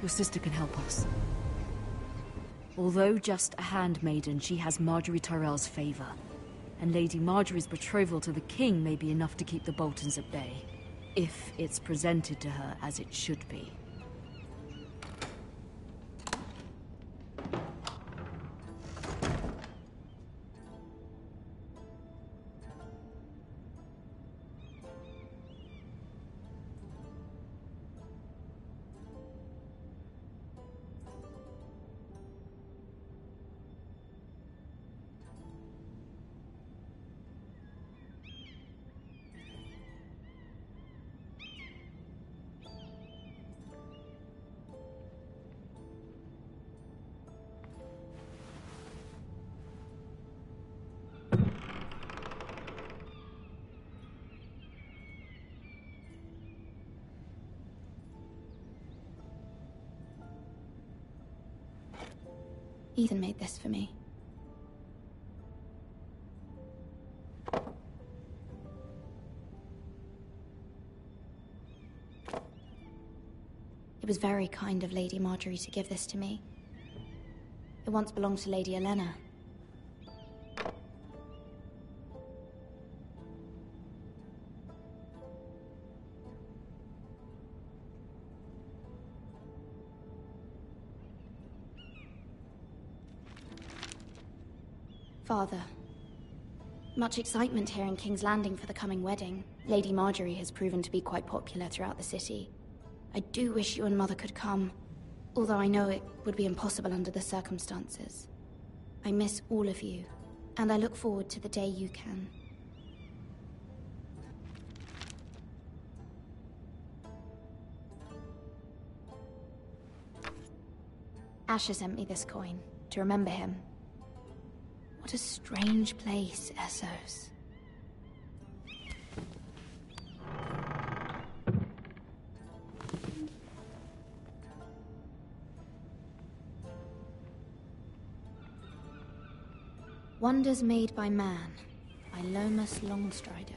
Your sister can help us. Although just a handmaiden, she has Marjorie Tyrell's favor. And Lady Marjorie's betrothal to the king may be enough to keep the Boltons at bay. If it's presented to her as it should be. Ethan made this for me. It was very kind of Lady Marjorie to give this to me. It once belonged to Lady Elena. Father. Much excitement here in King's Landing for the coming wedding. Lady Marjorie has proven to be quite popular throughout the city. I do wish you and Mother could come, although I know it would be impossible under the circumstances. I miss all of you, and I look forward to the day you can. Asher sent me this coin to remember him. What a strange place, Essos. Wonders Made by Man, by Lomas Longstrider.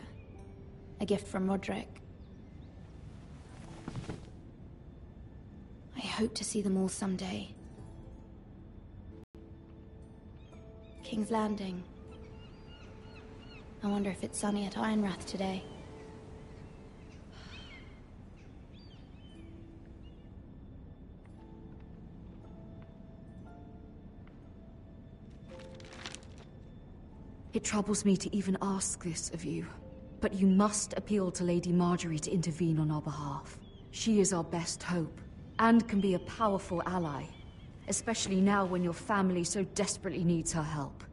A gift from Roderick. I hope to see them all someday. King's Landing. I wonder if it's sunny at Ironrath today. It troubles me to even ask this of you, but you must appeal to Lady Marjorie to intervene on our behalf. She is our best hope, and can be a powerful ally. Especially now when your family so desperately needs her help.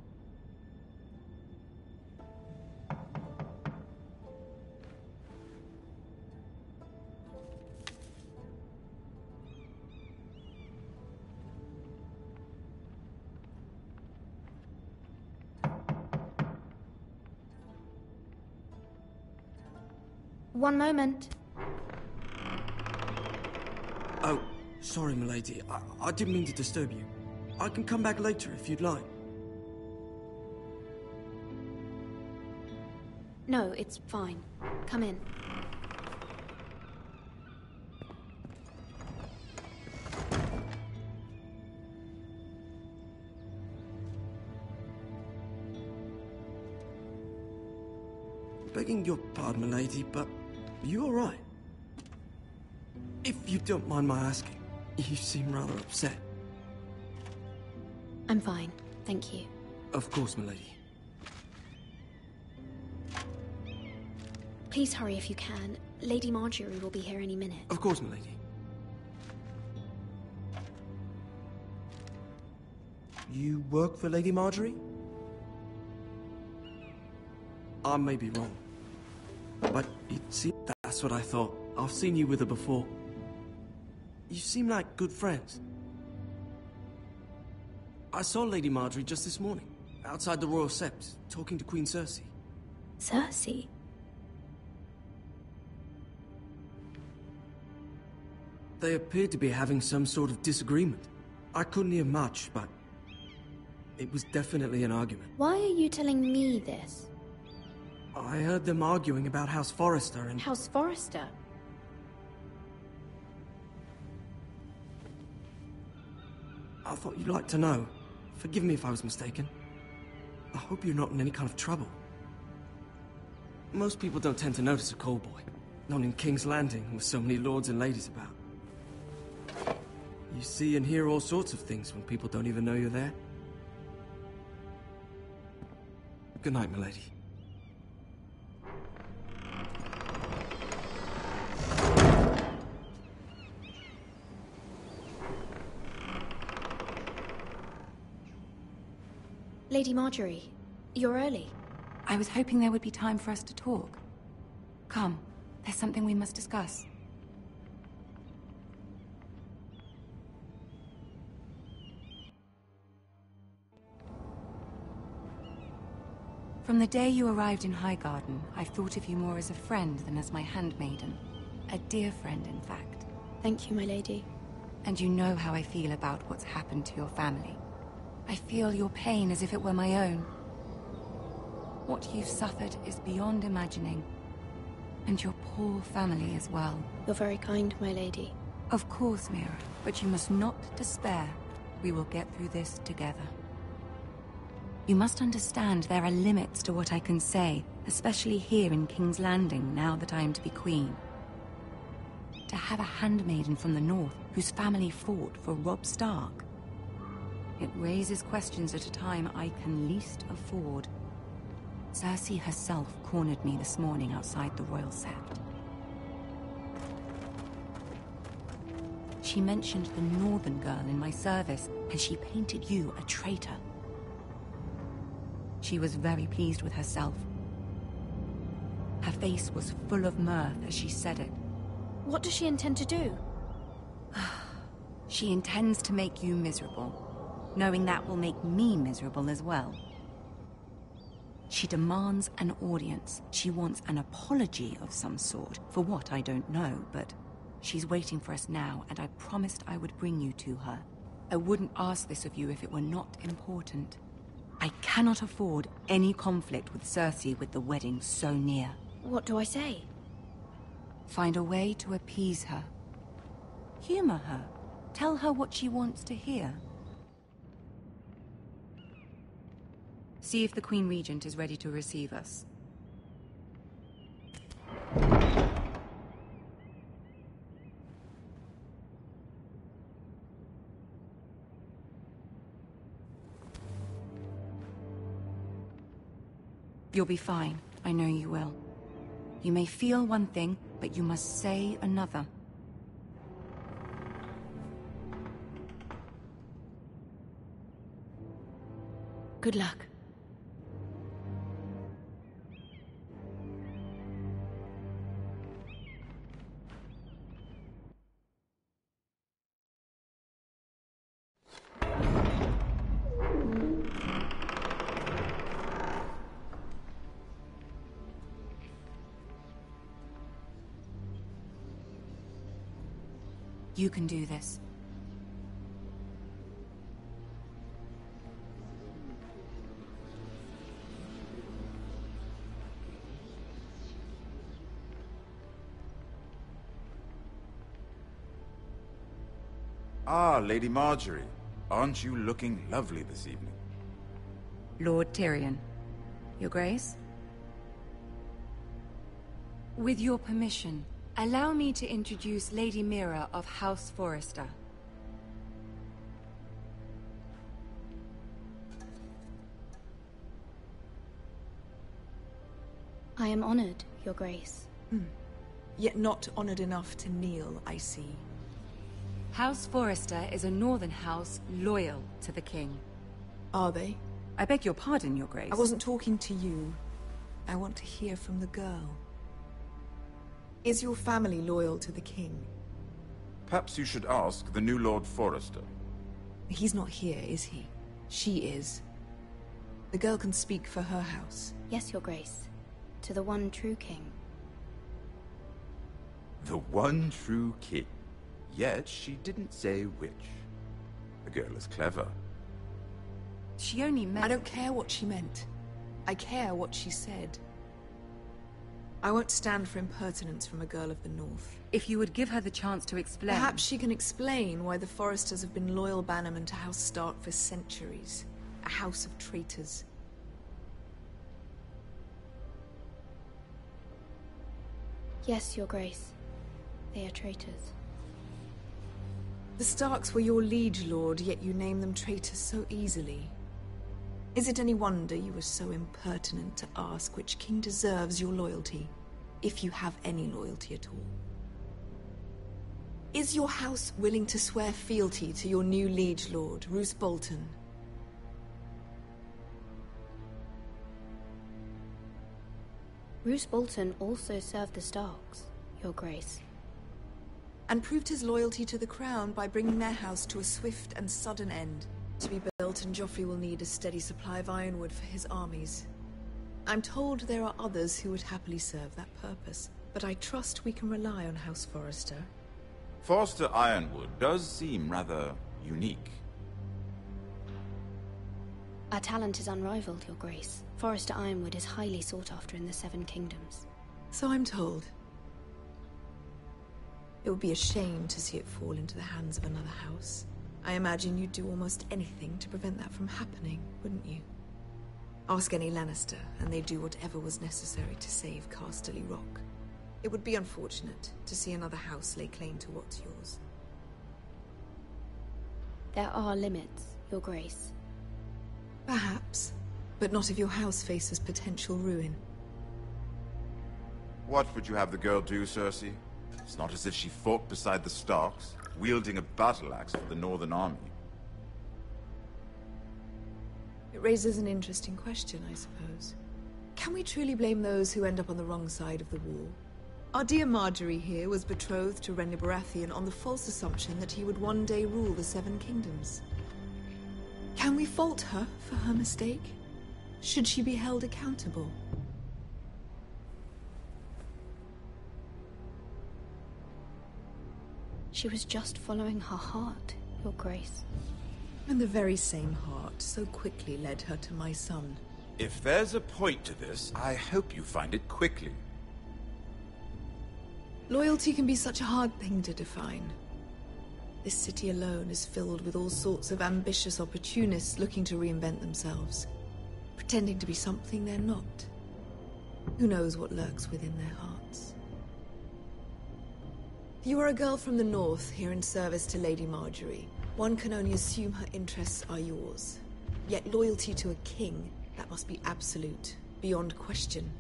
One moment. Oh, sorry, milady. I didn't mean to disturb you. I can come back later if you'd like. No, it's fine. Come in. Begging your pardon, milady, but are you alright? If you don't mind my asking, you seem rather upset. I'm fine, thank you. Of course, milady. Please hurry if you can. Lady Marjorie will be here any minute. Of course, milady. You work for Lady Marjorie? I may be wrong, but it seems that's what I thought. I've seen you with her before. You seem like good friends. I saw Lady Marjorie just this morning, outside the Royal Sept, talking to Queen Cersei. Cersei? They appeared to be having some sort of disagreement. I couldn't hear much, but it was definitely an argument. Why are you telling me this? I heard them arguing about House Forrester and... House Forrester? I thought you'd like to know. Forgive me if I was mistaken. I hope you're not in any kind of trouble. Most people don't tend to notice a call boy. Not in King's Landing, with so many lords and ladies about. You see and hear all sorts of things when people don't even know you're there. Good night, milady. Lady Marjorie, you're early. I was hoping there would be time for us to talk. Come, there's something we must discuss. From the day you arrived in Highgarden, I've thought of you more as a friend than as my handmaiden. A dear friend, in fact. Thank you, my lady. And you know how I feel about what's happened to your family. I feel your pain as if it were my own. What you've suffered is beyond imagining. And your poor family as well. You're very kind, my lady. Of course, Mira, but you must not despair. We will get through this together. You must understand there are limits to what I can say, especially here in King's Landing, now that I am to be queen. To have a handmaiden from the north whose family fought for Robb Stark. It raises questions at a time I can least afford. Cersei herself cornered me this morning outside the Royal Sept. She mentioned the northern girl in my service, and she painted you a traitor. She was very pleased with herself. Her face was full of mirth as she said it. What does she intend to do? She intends to make you miserable, knowing that will make me miserable as well. She demands an audience. She wants an apology of some sort, for what I don't know, but she's waiting for us now, and I promised I would bring you to her. I wouldn't ask this of you if it were not important. I cannot afford any conflict with Cersei with the wedding so near. What do I say? Find a way to appease her. Humor her. Tell her what she wants to hear. See if the Queen Regent is ready to receive us. You'll be fine. I know you will. You may feel one thing, but you must say another. Good luck. You can do this. Ah, Lady Marjorie. Aren't you looking lovely this evening? Lord Tyrion. Your Grace? With your permission, allow me to introduce Lady Mira of House Forrester. I am honored, Your Grace. Yet not honored enough to kneel, I see. House Forrester is a northern house loyal to the king. Are they? I beg your pardon, Your Grace. I wasn't talking to you. I want to hear from the girl. Is your family loyal to the king? Perhaps you should ask the new Lord Forrester. He's not here, is he? She is. The girl can speak for her house. Yes, Your Grace. To the one true king. The one true king. Yet she didn't say which. The girl is clever. She only meant... I don't care what she meant. I care what she said. I won't stand for impertinence from a girl of the North. If you would give her the chance to explain... Perhaps she can explain why the Forresters have been loyal bannermen to House Stark for centuries. A house of traitors. Yes, Your Grace. They are traitors. The Starks were your liege lord, yet you name them traitors so easily. Is it any wonder you were so impertinent to ask which king deserves your loyalty, if you have any loyalty at all? Is your house willing to swear fealty to your new liege lord, Roose Bolton? Roose Bolton also served the Starks, Your Grace. And proved his loyalty to the crown by bringing their house to a swift and sudden end. To be built, and Joffrey will need a steady supply of ironwood for his armies. I'm told there are others who would happily serve that purpose, but I trust we can rely on House Forrester. Forrester Ironwood does seem rather unique. Our talent is unrivaled, Your Grace. Forrester Ironwood is highly sought after in the Seven Kingdoms. So I'm told. It would be a shame to see it fall into the hands of another house. I imagine you'd do almost anything to prevent that from happening, wouldn't you? Ask any Lannister, and they'd do whatever was necessary to save Casterly Rock. It would be unfortunate to see another house lay claim to what's yours. There are limits, Your Grace. Perhaps, but not if your house faces potential ruin. What would you have the girl do, Cersei? It's not as if she fought beside the Starks, wielding a battle axe for the Northern Army. It raises an interesting question, I suppose. Can we truly blame those who end up on the wrong side of the wall? Our dear Marjorie here was betrothed to Renly Baratheon on the false assumption that he would one day rule the Seven Kingdoms. Can we fault her for her mistake? Should she be held accountable? She was just following her heart, Your Grace. And the very same heart so quickly led her to my son. If there's a point to this, I hope you find it quickly. Loyalty can be such a hard thing to define. This city alone is filled with all sorts of ambitious opportunists looking to reinvent themselves, pretending to be something they're not. Who knows what lurks within their hearts? You are a girl from the north, here in service to Lady Marjorie. One can only assume her interests are yours. Yet loyalty to a king, that must be absolute, beyond question.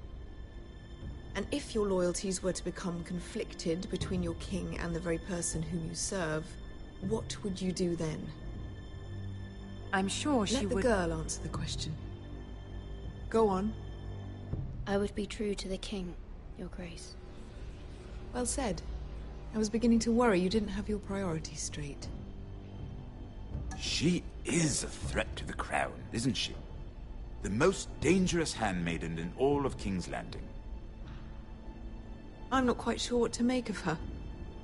And if your loyalties were to become conflicted between your king and the very person whom you serve, what would you do then? I'm sure she would... Let the girl answer the question. Go on. I would be true to the king, Your Grace. Well said. I was beginning to worry you didn't have your priorities straight. She is a threat to the crown, isn't she? The most dangerous handmaiden in all of King's Landing. I'm not quite sure what to make of her.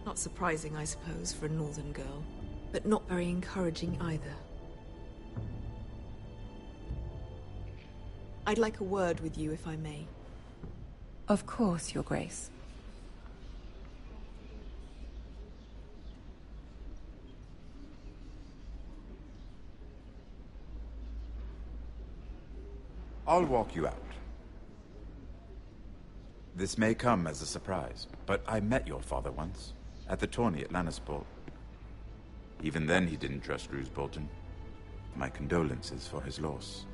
Not surprising, I suppose, for a northern girl, but not very encouraging either. I'd like a word with you, if I may. Of course, Your Grace. I'll walk you out. This may come as a surprise, but I met your father once, at the tourney at Lannisport. Even then he didn't trust Roose Bolton. My condolences for his loss.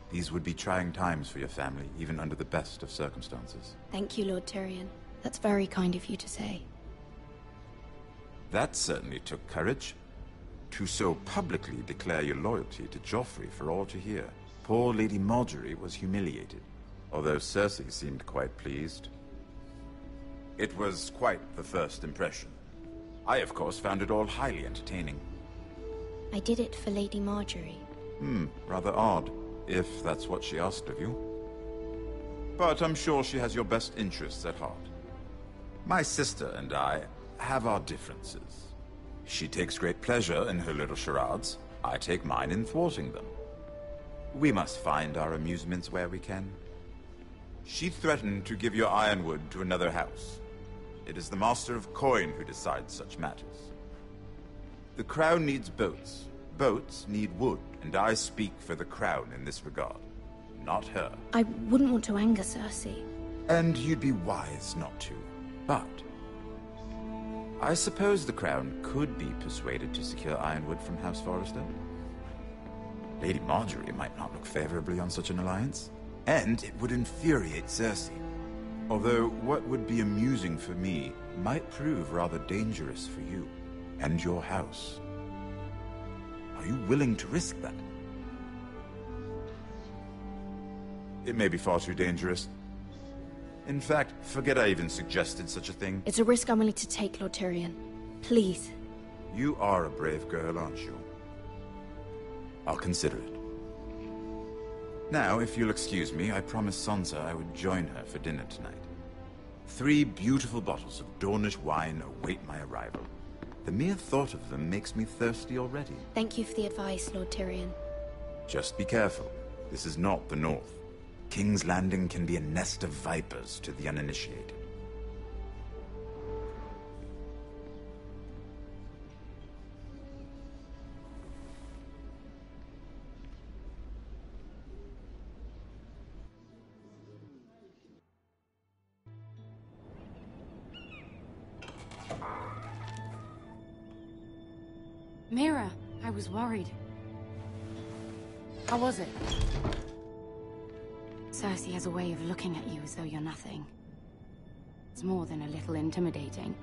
These would be trying times for your family, even under the best of circumstances. Thank you, Lord Tyrion. That's very kind of you to say. That certainly took courage. To so publicly declare your loyalty to Joffrey for all to hear. Poor Lady Marjorie was humiliated, although Cersei seemed quite pleased. It was quite the first impression. I, of course, found it all highly entertaining. I did it for Lady Marjorie. Rather odd, if that's what she asked of you. But I'm sure she has your best interests at heart. My sister and I have our differences. She takes great pleasure in her little charades. I take mine in thwarting them. We must find our amusements where we can. She threatened to give your ironwood to another house. It is the Master of Coin who decides such matters. The Crown needs boats. Boats need wood, and I speak for the Crown in this regard. Not her. I wouldn't want to anger Cersei. And you'd be wise not to. But I suppose the Crown could be persuaded to secure ironwood from House Forrester. Lady Marjorie might not look favorably on such an alliance, and it would infuriate Cersei. Although what would be amusing for me might prove rather dangerous for you and your house. Are you willing to risk that? It may be far too dangerous. In fact, forget I even suggested such a thing. It's a risk I'm willing to take, Lord Tyrion. Please. You are a brave girl, aren't you? I'll consider it. Now, if you'll excuse me, I promised Sansa I would join her for dinner tonight. 3 beautiful bottles of Dornish wine await my arrival. The mere thought of them makes me thirsty already. Thank you for the advice, Lord Tyrion. Just be careful. This is not the North. King's Landing can be a nest of vipers to the uninitiated. Mira, I was worried. How was it? Cersei has a way of looking at you as though you're nothing. It's more than a little intimidating.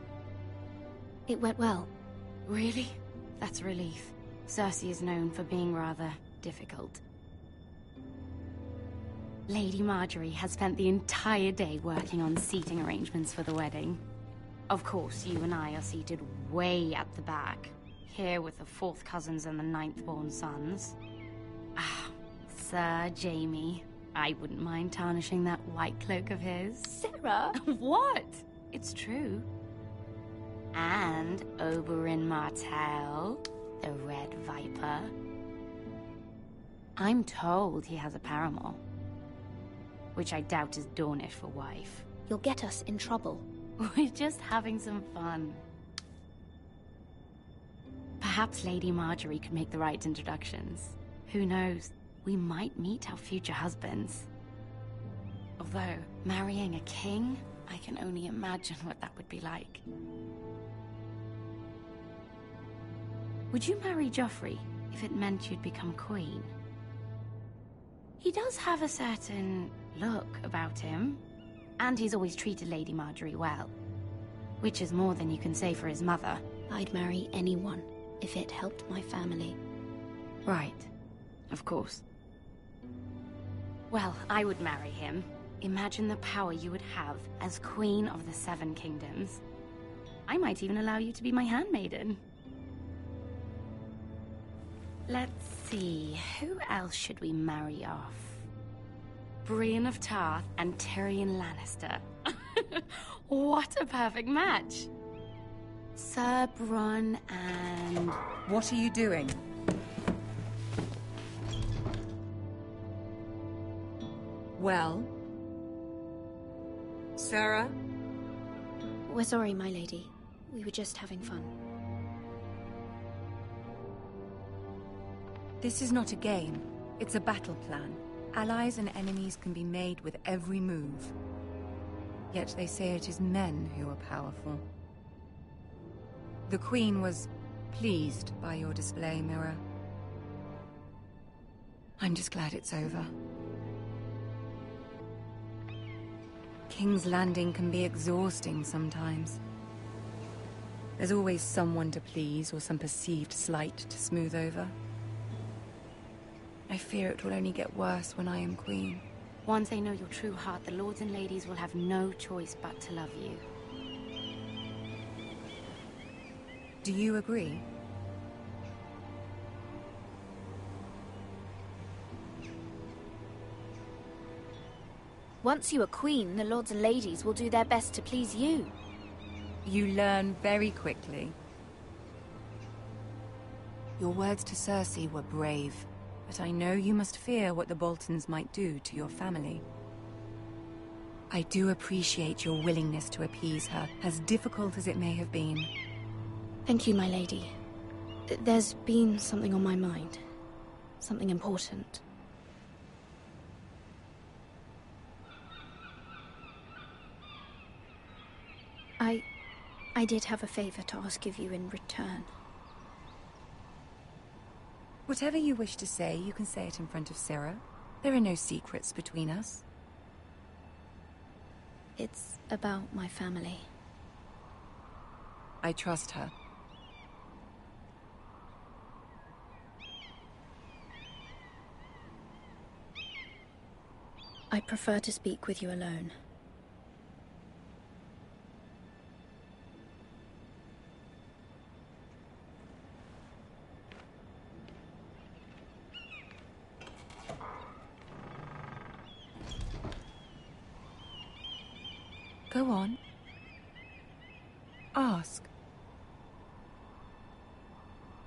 It went well. Really? That's a relief. Cersei is known for being rather difficult. Lady Marjorie has spent the entire day working on seating arrangements for the wedding. Of course, you and I are seated way at the back, here with the 4th cousins and the 9th-born sons. Ah, Sir Jaime. I wouldn't mind tarnishing that white cloak of his. Sarah! What? It's true. And Oberyn Martell, the Red Viper. I'm told he has a paramour, which I doubt is Dornish for wife. You'll get us in trouble. We're just having some fun. Perhaps Lady Marjorie could make the right introductions. Who knows? We might meet our future husbands. Although, marrying a king, I can only imagine what that would be like. Would you marry Joffrey if it meant you'd become queen? He does have a certain look about him, and he's always treated Lady Marjorie well. Which is more than you can say for his mother. I'd marry anyone if it helped my family. Right. Of course. Well, I would marry him. Imagine the power you would have as Queen of the 7 Kingdoms. I might even allow you to be my handmaiden. Let's see, who else should we marry off? Brienne of Tarth and Tyrion Lannister. What a perfect match! Sir Bronn and... What are you doing? Well? Sarah? We're sorry, my lady. We were just having fun. This is not a game. It's a battle plan. Allies and enemies can be made with every move. Yet they say it is men who are powerful. The Queen was pleased by your display, Mira. I'm just glad it's over. King's Landing can be exhausting sometimes. There's always someone to please or some perceived slight to smooth over. I fear it will only get worse when I am queen. Once they know your true heart, the lords and ladies will have no choice but to love you. Do you agree? Once you are queen, the lords and ladies will do their best to please you. You learn very quickly. Your words to Cersei were brave, but I know you must fear what the Boltons might do to your family. I do appreciate your willingness to appease her, as difficult as it may have been. Thank you, my lady. There's been something on my mind. Something important. I did have a favor to ask of you in return. Whatever you wish to say, you can say it in front of Sarah. There are no secrets between us. It's about my family. I trust her. I prefer to speak with you alone. Go on. Ask.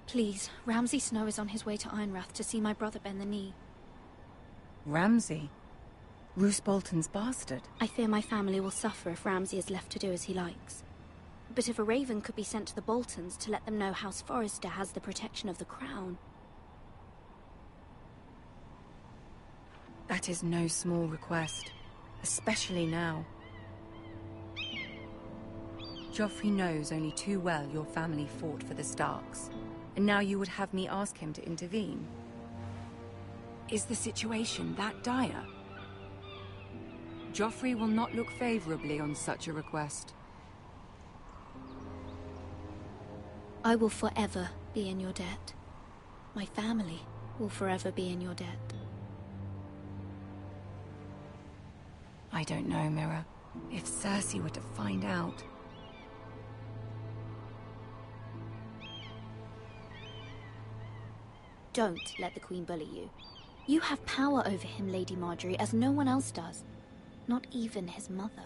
Please, Ramsay Snow is on his way to Ironrath to see my brother bend the knee. Ramsay? Roose Bolton's bastard? I fear my family will suffer if Ramsay is left to do as he likes. But if a raven could be sent to the Boltons to let them know House Forrester has the protection of the crown... That is no small request, especially now. Joffrey knows only too well your family fought for the Starks, and now you would have me ask him to intervene. Is the situation that dire? Joffrey will not look favorably on such a request. I will forever be in your debt. My family will forever be in your debt. I don't know, Mira. If Cersei were to find out... Don't let the Queen bully you. You have power over him, Lady Marjorie, as no one else does. Not even his mother.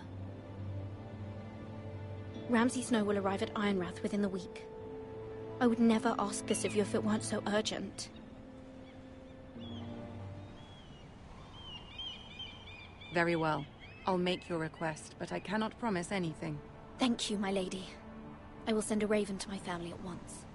Ramsay Snow will arrive at Ironrath within the week. I would never ask this of you if it weren't so urgent. Very well. I'll make your request, but I cannot promise anything. Thank you, my lady. I will send a raven to my family at once.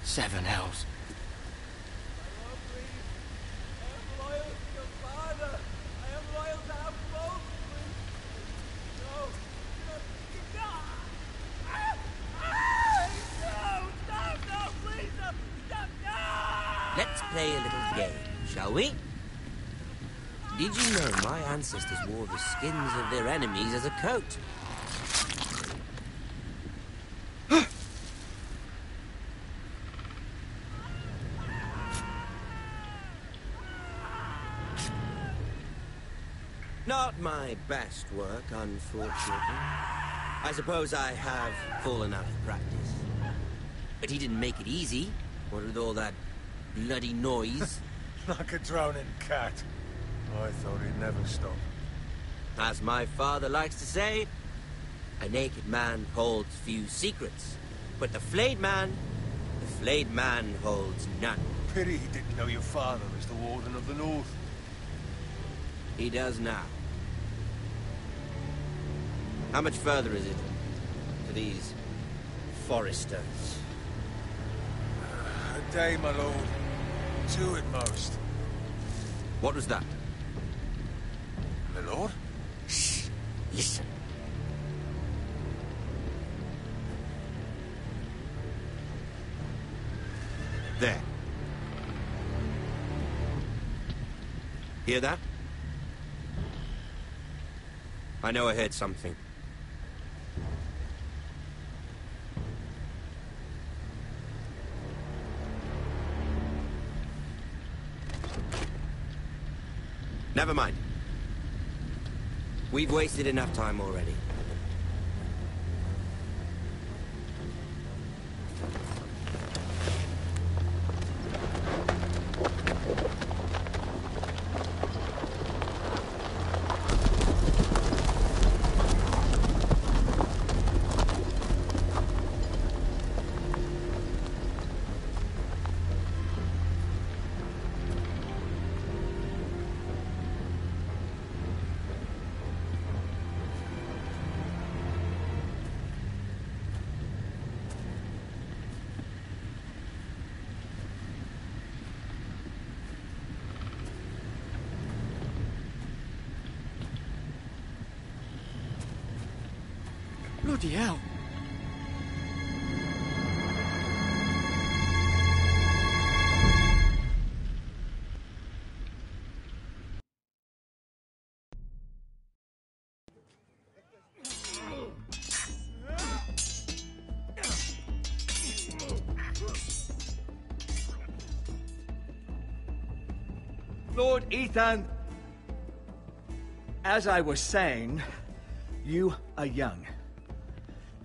Seven hells. Let's play a little game, shall we? Did you know my ancestors wore the skins of their enemies as a coat? Not my best work, unfortunately. I suppose I have fallen out of practice. But he didn't make it easy, what with all that bloody noise. Like a drowning cat. I thought he'd never stop. As my father likes to say, a naked man holds few secrets. But the flayed man holds none. Pity he didn't know your father was the Warden of the North. He does now. How much further is it to these Forresters? A day, my lord. 2 at most. What was that? My lord? Shh! Listen. There. Hear that? I know I heard something. Never mind. We've wasted enough time already. Bloody hell. Lord Ethan, as I was saying, you are young.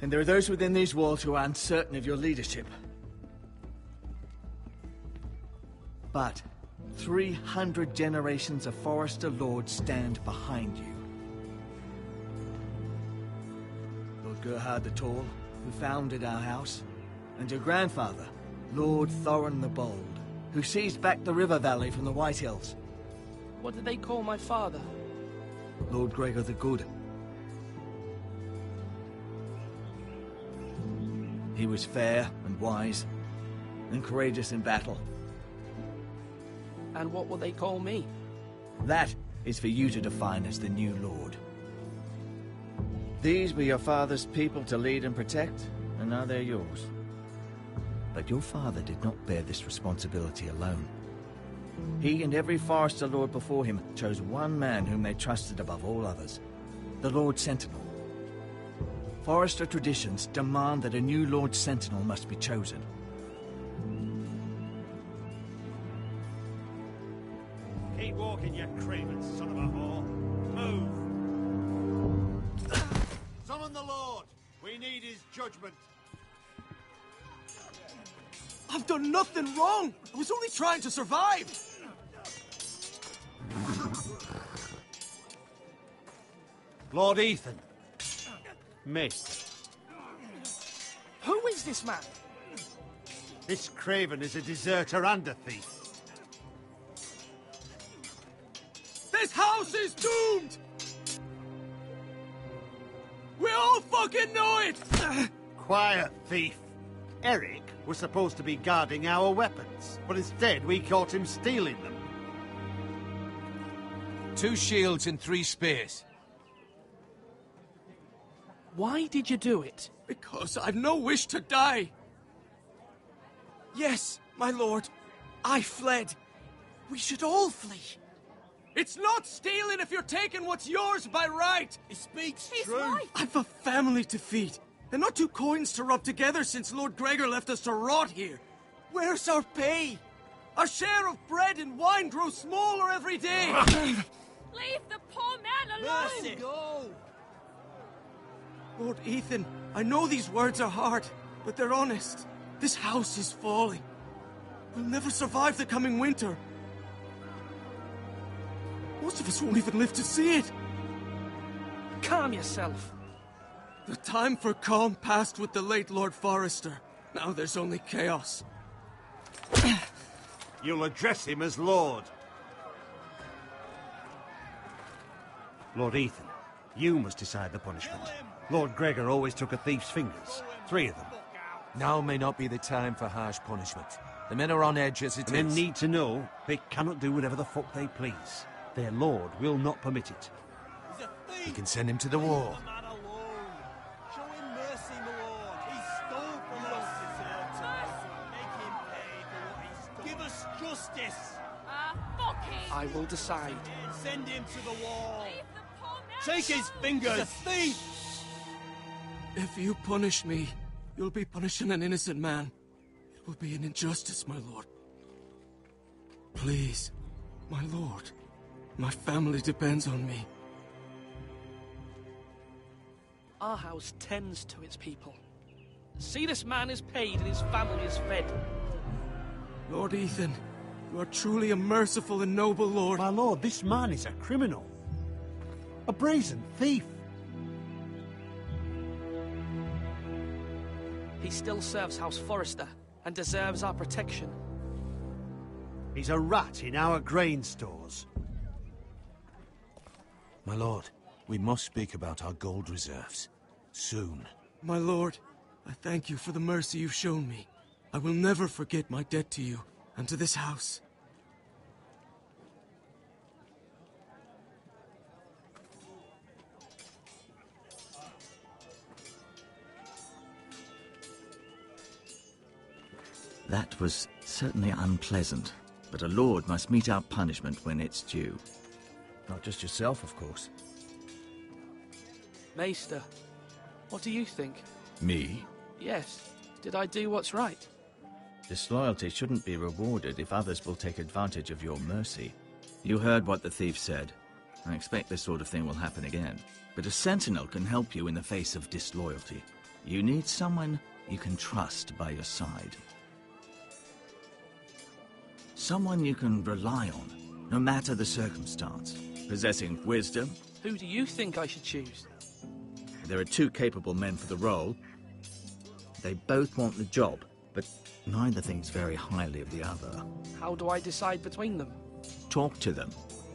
And there are those within these walls who are uncertain of your leadership. But 300 generations of Forester Lords stand behind you. Lord Gerhard the Tall, who founded our house, and your grandfather, Lord Thorin the Bold, who seized back the river valley from the White Hills. What did they call my father? Lord Gregor the Good. He was fair and wise, and courageous in battle. And what will they call me? That is for you to define as the new Lord. These were your father's people to lead and protect, and now they're yours. But your father did not bear this responsibility alone. He and every Forester Lord before him chose one man whom they trusted above all others, the Lord Sentinel. Forester traditions demand that a new Lord Sentinel must be chosen. Keep walking, you craven son of a whore. Move! Summon the Lord! We need his judgment. I've done nothing wrong! I was only trying to survive! Lord Ethan. Missed. Who is this man? This craven is a deserter and a thief. This house is doomed! We all fucking know it! Quiet, thief. Eric was supposed to be guarding our weapons, but instead we caught him stealing them. 2 shields and 3 spears. Why did you do it? Because I've no wish to die. Yes, my lord. I fled. We should all flee. It's not stealing if you're taking what's yours by right. He speaks He's true. right. I've a family to feed, and not 2 coins to rub together since Lord Gregor left us to rot here. Where's our pay? Our share of bread and wine grows smaller every day. Leave the poor man alone! Mercy. Go. Lord Ethan, I know these words are hard, but they're honest. This house is falling. We'll never survive the coming winter. Most of us won't even live to see it. Calm yourself. The time for calm passed with the late Lord Forester. Now there's only chaos. You'll address him as Lord. Lord Ethan, you must decide the punishment. Lord Gregor always took a thief's fingers. 3 of them. Now may not be the time for harsh punishment. The men are on edge as it is. Men need to know they cannot do whatever the fuck they please. Their lord will not permit it. You can send him to the war. Show him mercy, my lord. He stole from us. Make him pay for what he stole. Give us justice. Fuck him! I will decide. Send him to the wall. Leave the poor man Take his fingers. He's a thief. If you punish me, you'll be punishing an innocent man. It will be an injustice, my lord. Please, my lord. My family depends on me. Our house tends to its people. See, this man is paid and his family is fed. Lord Ethan, you are truly a merciful and noble lord. My lord, this man is a criminal. A brazen thief. He still serves House Forrester and deserves our protection. He's a rat in our grain stores. My lord, we must speak about our gold reserves. Soon. My lord, I thank you for the mercy you've shown me. I will never forget my debt to you and to this house. That was certainly unpleasant, but a lord must mete out punishment when it's due. Not just yourself, of course. Maester, what do you think? Me? Yes. Did I do what's right? Disloyalty shouldn't be rewarded if others will take advantage of your mercy. You heard what the thief said. I expect this sort of thing will happen again. But a sentinel can help you in the face of disloyalty. You need someone you can trust by your side. Someone you can rely on, no matter the circumstance. Possessing wisdom. Who do you think I should choose? There are two capable men for the role. They both want the job, but neither thinks very highly of the other. How do I decide between them? Talk to them.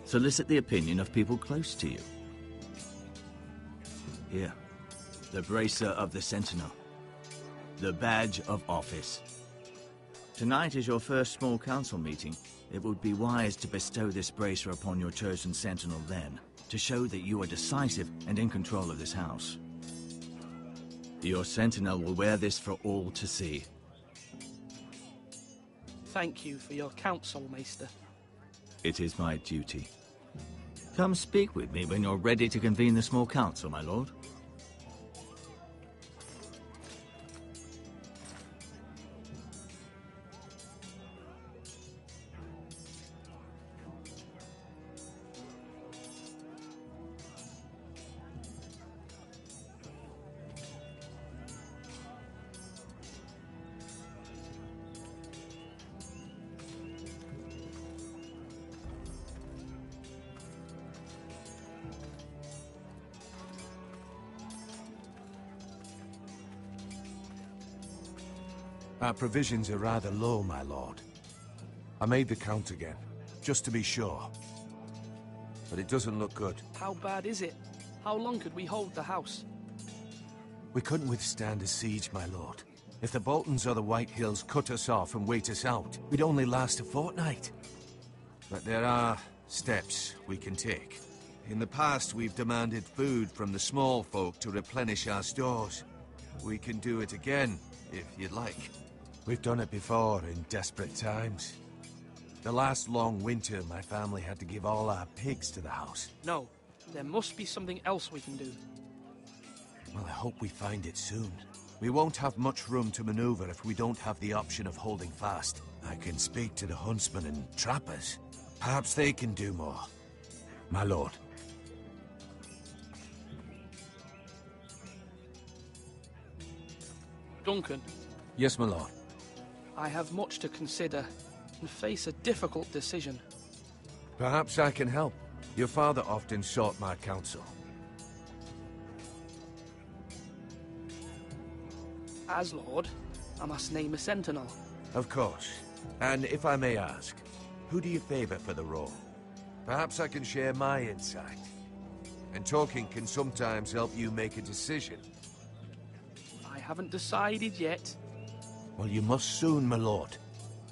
Solicit the opinion of people close to you. Here, the bracer of the Sentinel. The badge of office. Tonight is your first small council meeting. It would be wise to bestow this bracer upon your chosen Sentinel then, to show that you are decisive and in control of this house. Your Sentinel will wear this for all to see. Thank you for your counsel, Maester. It is my duty. Come speak with me when you're ready to convene the small council, my lord. Our provisions are rather low, my lord. I made the count again, just to be sure. But it doesn't look good. How bad is it? How long could we hold the house? We couldn't withstand a siege, my lord. If the Boltons or the White Hills cut us off and wait us out, we'd only last a fortnight. But there are steps we can take. In the past, we've demanded food from the small folk to replenish our stores. We can do it again, if you'd like. We've done it before in desperate times. The last long winter, my family had to give all our pigs to the house. No, there must be something else we can do. Well, I hope we find it soon. We won't have much room to maneuver if we don't have the option of holding fast. I can speak to the huntsmen and trappers. Perhaps they can do more. My lord. Duncan. Yes, my lord. I have much to consider and face a difficult decision. Perhaps I can help. Your father often sought my counsel. As Lord, I must name a sentinel. Of course. And if I may ask, who do you favor for the role? Perhaps I can share my insight. And talking can sometimes help you make a decision. I haven't decided yet. Well, you must soon, my lord.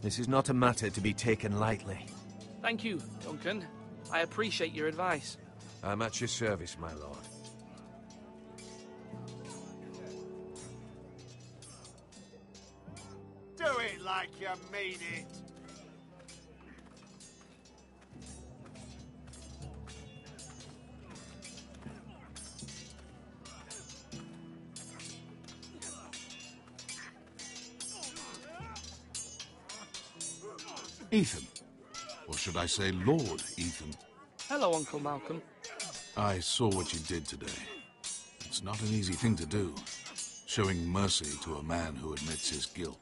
This is not a matter to be taken lightly. Thank you, Duncan. I appreciate your advice. I'm at your service, my lord. Do it like you mean it. Ethan. Or should I say Lord Ethan? Hello, Uncle Malcolm. I saw what you did today. It's not an easy thing to do, showing mercy to a man who admits his guilt.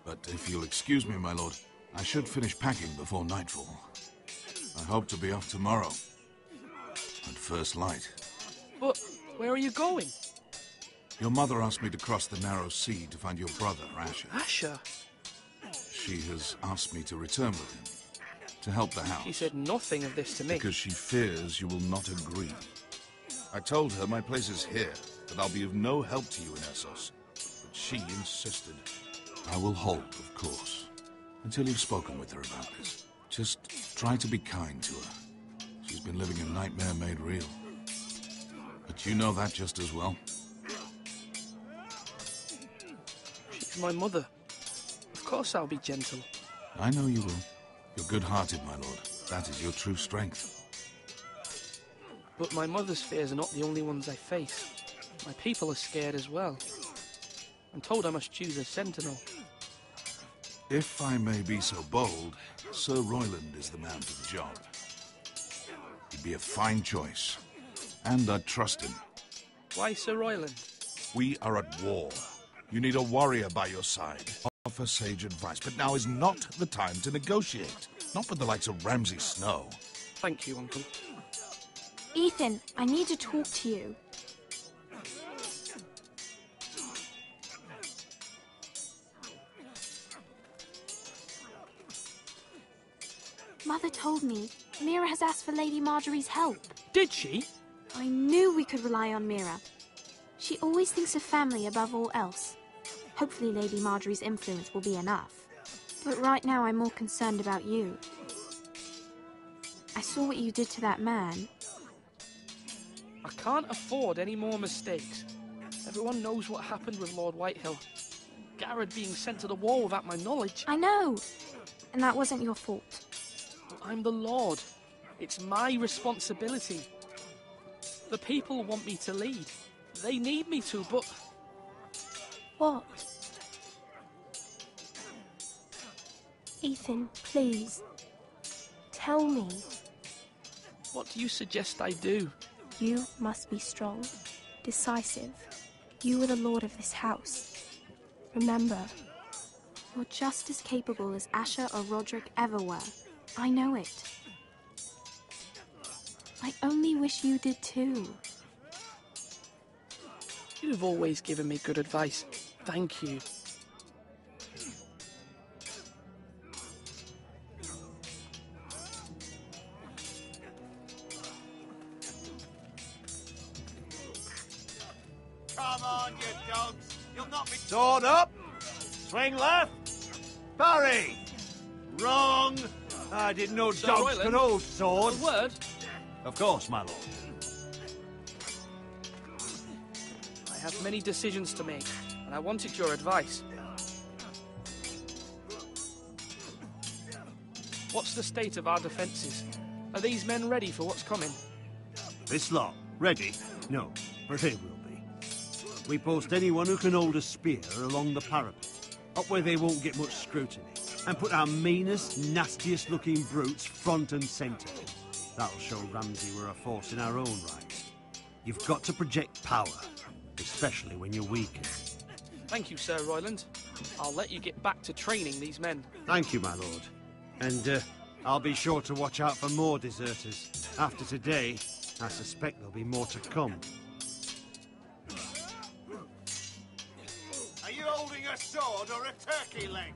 But if you'll excuse me, my lord, I should finish packing before nightfall. I hope to be off tomorrow, at first light. But where are you going? Your mother asked me to cross the narrow sea to find your brother, Asher. Asher? She has asked me to return with him, to help the house. She said nothing of this to me. Because she fears you will not agree. I told her my place is here, that I'll be of no help to you in Essos. But she insisted. I will hold, of course, until you've spoken with her about this. Just try to be kind to her. She's been living a nightmare made real. But you know that just as well. She's my mother. Of course I'll be gentle. I know you will. You're good-hearted, my lord. That is your true strength. But my mother's fears are not the only ones I face. My people are scared as well. I'm told I must choose a sentinel. If I may be so bold, Sir Royland is the man for the job. He'd be a fine choice, and I'd trust him. Why Sir Royland? We are at war. You need a warrior by your side. Offer sage advice, but now is not the time to negotiate. Not with the likes of Ramsay Snow. Thank you, Uncle. Ethan, I need to talk to you. Mother told me Mira has asked for Lady Marjorie's help. Did she? I knew we could rely on Mira. She always thinks of family above all else. Hopefully Lady Marjorie's influence will be enough. But right now I'm more concerned about you. I saw what you did to that man. I can't afford any more mistakes. Everyone knows what happened with Lord Whitehill. Garrett being sent to the war without my knowledge. I know. And that wasn't your fault. But I'm the Lord. It's my responsibility. The people want me to lead. They need me to, but... What? Ethan, please. Tell me. What do you suggest I do? You must be strong, decisive. You are the lord of this house. Remember, you're just as capable as Asher or Roderick ever were. I know it. I only wish you did too. You've always given me good advice. Thank you. Come on, you dogs. You'll not be... Sword up. Swing left. Parry. Wrong. I didn't know Sir dogs Royland, could hold swords. A word? Of course, my lord. I have many decisions to make, and I wanted your advice. What's the state of our defences? Are these men ready for what's coming? This lot, ready? No, but they will be. We post anyone who can hold a spear along the parapet, up where they won't get much scrutiny, and put our meanest, nastiest looking brutes front and centre. That'll show Ramsay we're a force in our own right. You've got to project power, especially when you're weakened. Thank you, Sir Royland. I'll let you get back to training these men. Thank you, my lord. And I'll be sure to watch out for more deserters. After today, I suspect there'll be more to come. Are you holding a sword or a turkey leg?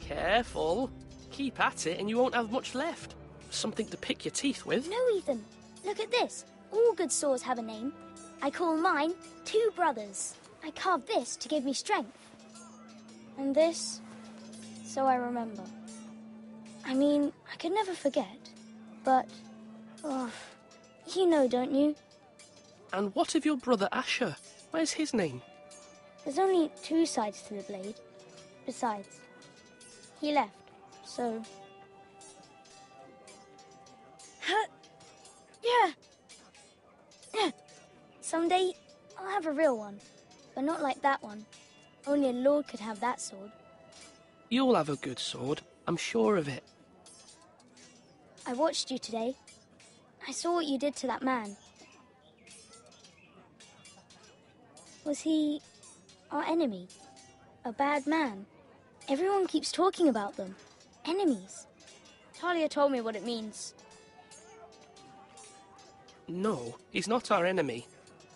Careful. Keep at it and you won't have much left. Something to pick your teeth with. No, Ethan. Look at this. All good swords have a name. I call mine Two Brothers. I carved this to give me strength. And this, so I remember. I mean, I could never forget. But, oh, you know, don't you? And what of your brother Asher? Where's his name? There's only 2 sides to the blade. Besides, he left, so... Someday, I'll have a real one. But not like that one. Only a lord could have that sword. You'll have a good sword, I'm sure of it. I watched you today. I saw what you did to that man. Was he our enemy? A bad man? Everyone keeps talking about them. Enemies. Talia told me what it means. No, he's not our enemy,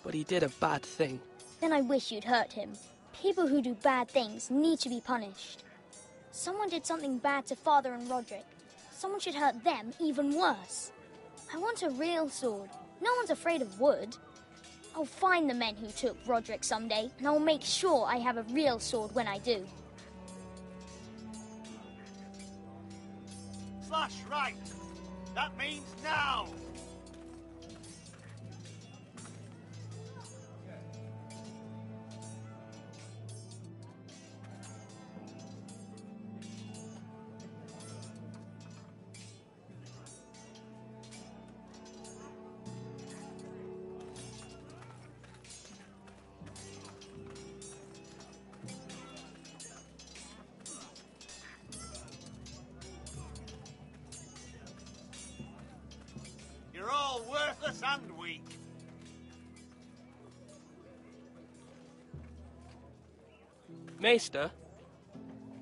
but he did a bad thing. Then I wish you'd hurt him. People who do bad things need to be punished. Someone did something bad to Father and Roderick. Someone should hurt them even worse. I want a real sword. No one's afraid of wood. I'll find the men who took Roderick someday, and I'll make sure I have a real sword when I do. Slash right. That means now. You're all worthless and weak. Maester?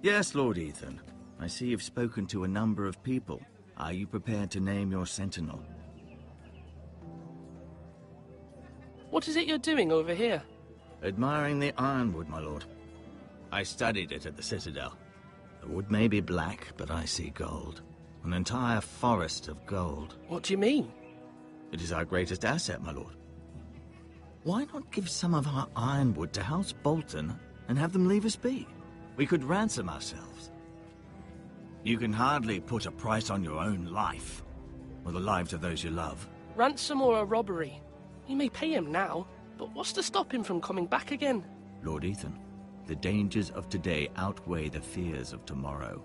Yes, Lord Ethan. I see you've spoken to a number of people. Are you prepared to name your sentinel? What is it you're doing over here? Admiring the ironwood, my lord. I studied it at the Citadel. The wood may be black, but I see gold. An entire forest of gold. What do you mean? It is our greatest asset, my lord. Why not give some of our ironwood to House Bolton and have them leave us be? We could ransom ourselves. You can hardly put a price on your own life, or the lives of those you love. Ransom or a robbery? We may pay him now, but what's to stop him from coming back again? Lord Ethan, the dangers of today outweigh the fears of tomorrow.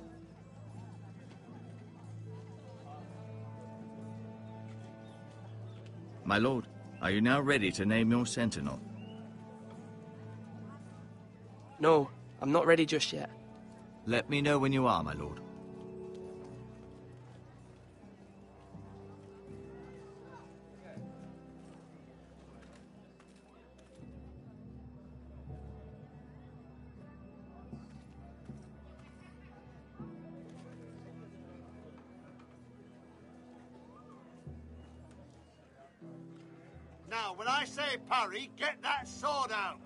My lord, are you now ready to name your sentinel? No, I'm not ready just yet. Let me know when you are, my lord. Now, when I say parry, get that sword out.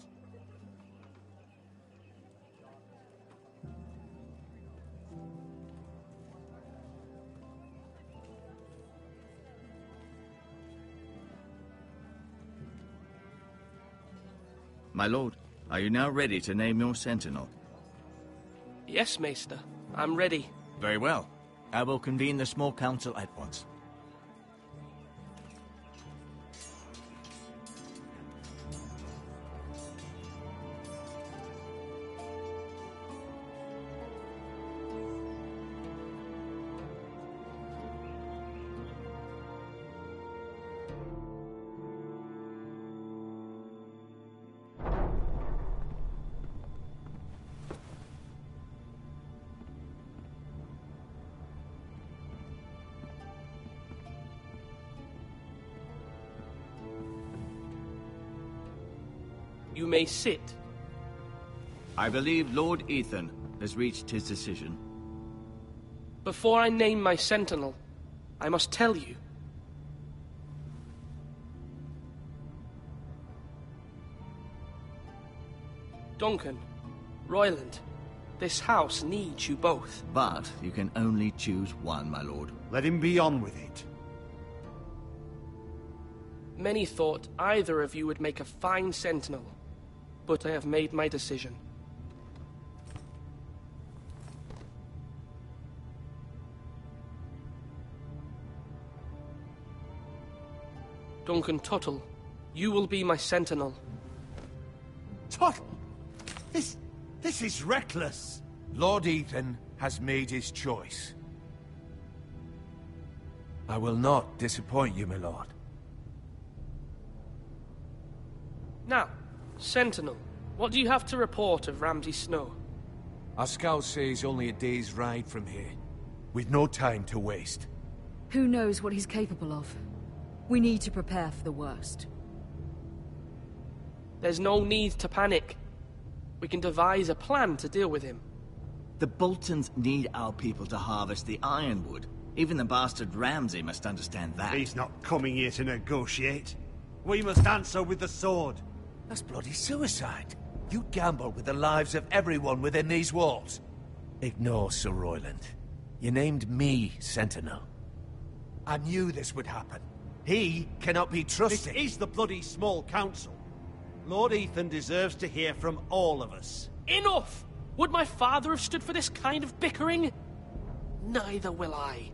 My lord, are you now ready to name your sentinel? Yes, Maester. I'm ready. Very well. I will convene the small council at once. You may sit. I believe Lord Ethan has reached his decision. Before I name my sentinel, I must tell you. Duncan, Royland, this house needs you both. But you can only choose one, my lord. Let him be on with it. Many thought either of you would make a fine sentinel, but I have made my decision. Duncan Tuttle, You will be my sentinel. Tuttle! This is reckless. Lord Ethan has made his choice. I will not disappoint you, my lord. Now, Sentinel, what do you have to report of Ramsay Snow? Our scouts say he's only a day's ride from here. We've no time to waste. Who knows what he's capable of? We need to prepare for the worst. There's no need to panic. We can devise a plan to deal with him. The Boltons need our people to harvest the ironwood. Even the bastard Ramsay must understand that. He's not coming here to negotiate. We must answer with the sword. That's bloody suicide. You gamble with the lives of everyone within these walls. Ignore Sir Royland. You named me Sentinel. I knew this would happen. He cannot be trusted. This is the bloody small council. Lord Ethan deserves to hear from all of us. Enough! Would my father have stood for this kind of bickering? Neither will I.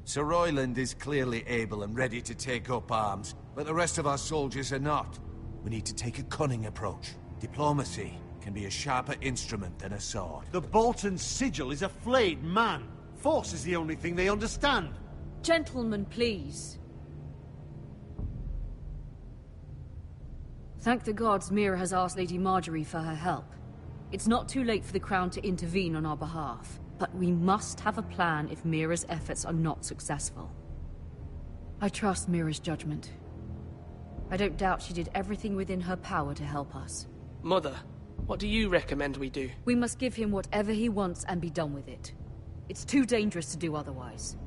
Sir Royland is clearly able and ready to take up arms, but the rest of our soldiers are not. We need to take a cunning approach. Diplomacy can be a sharper instrument than a sword. The Bolton sigil is a flayed man. Force is the only thing they understand. Gentlemen, please. Thank the gods Mira has asked Lady Marjorie for her help. It's not too late for the Crown to intervene on our behalf, but we must have a plan if Mira's efforts are not successful. I trust Mira's judgment. I don't doubt she did everything within her power to help us. Mother, what do you recommend we do? We must give him whatever he wants and be done with it. It's too dangerous to do otherwise.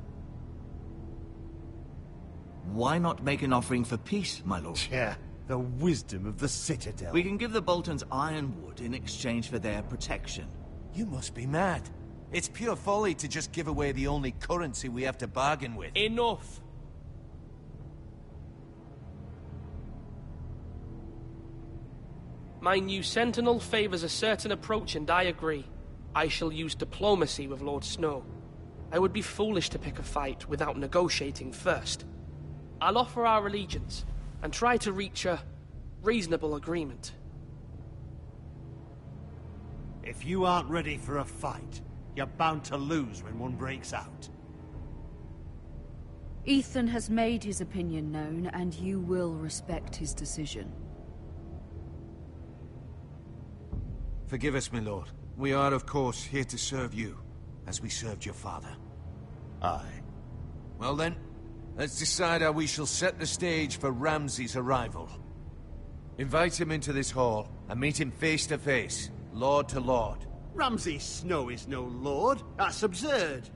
Why not make an offering for peace, my lord? Yeah, the wisdom of the Citadel. We can give the Boltons ironwood in exchange for their protection. You must be mad. It's pure folly to just give away the only currency we have to bargain with. Enough! My new Sentinel favors a certain approach, and I agree. I shall use diplomacy with Lord Snow. I would be foolish to pick a fight without negotiating first. I'll offer our allegiance, and try to reach a reasonable agreement. If you aren't ready for a fight, you're bound to lose when one breaks out. Ethan has made his opinion known, and you will respect his decision. Forgive us, my lord. We are, of course, here to serve you, as we served your father. Aye. Well then, let's decide how we shall set the stage for Ramsay's arrival. Invite him into this hall, and meet him face to face, lord to lord. Ramsay Snow is no lord. That's absurd.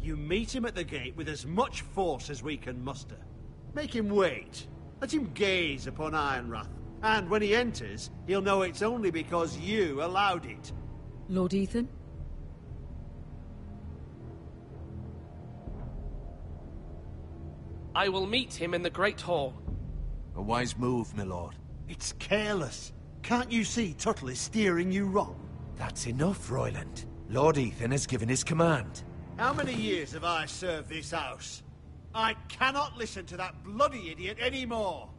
You meet him at the gate with as much force as we can muster. Make him wait. Let him gaze upon Ironrath. And when he enters, he'll know it's only because you allowed it. Lord Ethan? I will meet him in the Great Hall. A wise move, my lord. It's careless. Can't you see Tuttle is steering you wrong? That's enough, Royland. Lord Ethan has given his command. How many years have I served this house? I cannot listen to that bloody idiot anymore.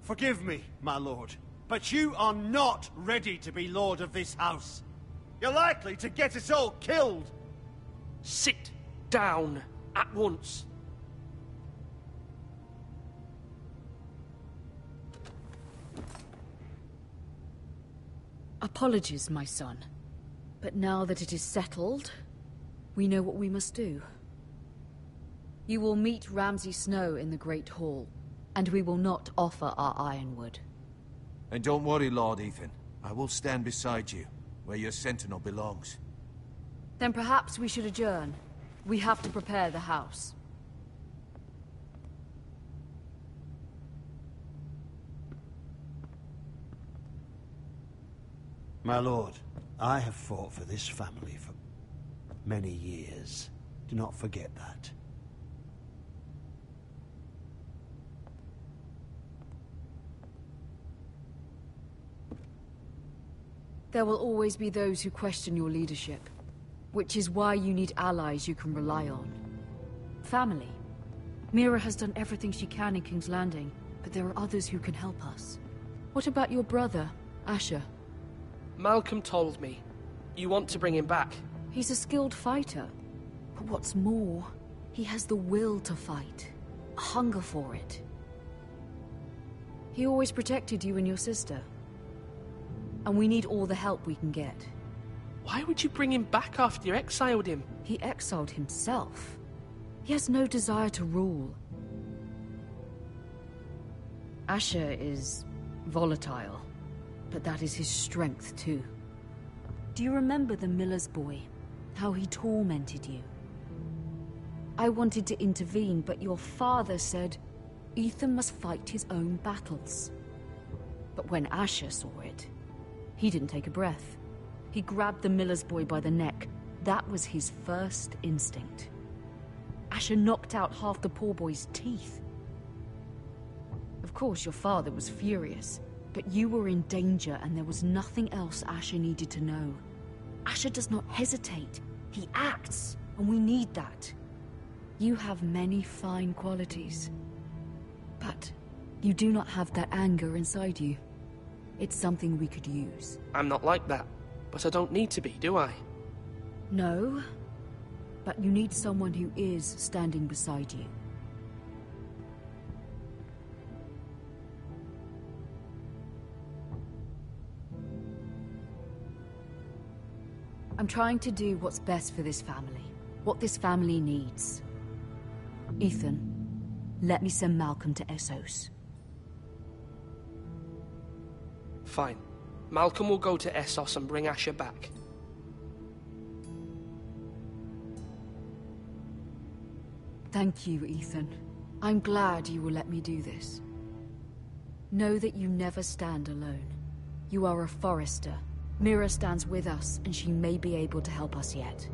Forgive me, my lord, but you are not ready to be lord of this house. You're likely to get us all killed. Sit down at once. Apologies, my son. But now that it is settled, we know what we must do. You will meet Ramsay Snow in the Great Hall, and we will not offer our ironwood. And don't worry, Lord Ethan. I will stand beside you, where your sentinel belongs. Then perhaps we should adjourn. We have to prepare the house. My lord, I have fought for this family for many years. Do not forget that. There will always be those who question your leadership, which is why you need allies you can rely on. Family. Mira has done everything she can in King's Landing, but there are others who can help us. What about your brother, Asher? Malcolm told me. You want to bring him back? He's a skilled fighter. But what's more, he has the will to fight. A hunger for it. He always protected you and your sister. And we need all the help we can get. Why would you bring him back after you exiled him? He exiled himself. He has no desire to rule. Asher is volatile, but that is his strength too. Do you remember the miller's boy? How he tormented you? I wanted to intervene, but your father said Ethan must fight his own battles. But when Asher saw it, he didn't take a breath. He grabbed the miller's boy by the neck. That was his first instinct. Asher knocked out half the poor boy's teeth. Of course, your father was furious, but you were in danger and there was nothing else Asher needed to know. Asher does not hesitate. He acts, and we need that. You have many fine qualities, but you do not have that anger inside you. It's something we could use. I'm not like that, but I don't need to be, do I? No, but you need someone who is standing beside you. I'm trying to do what's best for this family, what this family needs. Ethan, let me send Malcolm to Essos. Fine. Malcolm will go to Essos and bring Asher back. Thank you, Ethan. I'm glad you will let me do this. Know that you never stand alone. You are a Forrester. Mira stands with us, and she may be able to help us yet.